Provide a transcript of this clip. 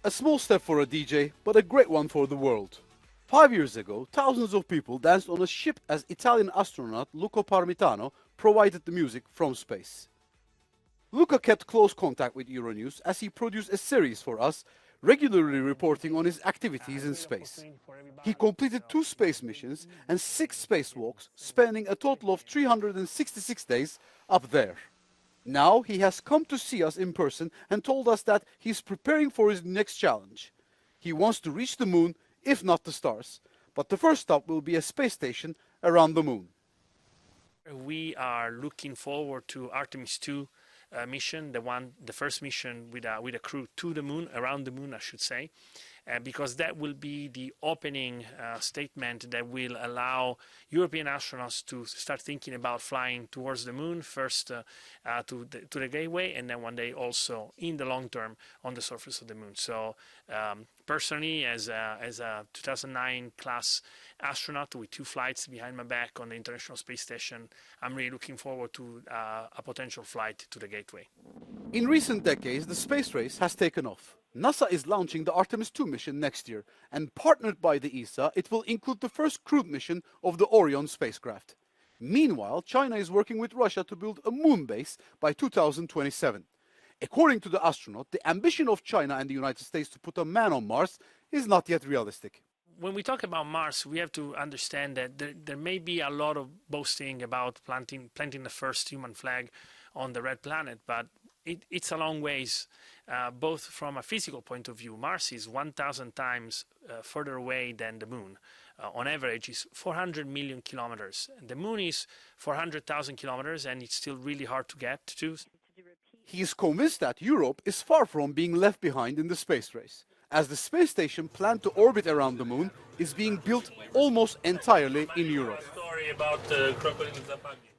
A small step for a DJ, but a great one for the world. 5 years ago, thousands of people danced on a ship as Italian astronaut Luca Parmitano provided the music from space. Luca kept close contact with Euronews as he produced a series for us, regularly reporting on his activities in space. He completed 2 space missions and 6 spacewalks, spanning a total of 366 days up there. Now he has come to see us in person and told us that he's preparing for his next challenge. He wants to reach the moon, if not the stars, but the first stop will be a space station around the moon. We are looking forward to Artemis 2 mission, the first mission with a crew to the moon, around the moon, I should say, because that will be the opening statement that will allow European astronauts to start thinking about flying towards the moon, first to the gateway, and then one day also in the long term on the surface of the moon. So personally, as a 2009 class astronaut with 2 flights behind my back on the International Space Station, I'm really looking forward to a potential flight to the gateway. In recent decades, the space race has taken off. NASA is launching the Artemis 2 mission next year, and partnered by the ESA, it will include the first crewed mission of the Orion spacecraft. Meanwhile, China is working with Russia to build a moon base by 2027. According to the astronaut, the ambition of China and the United States to put a man on Mars is not yet realistic. When we talk about Mars, we have to understand that there may be a lot of boasting about planting the first human flag on the red planet, but it's a long ways, both from a physical point of view. Mars is 1,000 times further away than the moon. On average, is 400 million kilometers. The moon is 400,000 kilometers, and it's still really hard to get to. He is convinced that Europe is far from being left behind in the space race, as the space station planned to orbit around the moon is being built almost entirely in Europe. Story about crocodile Zapadi.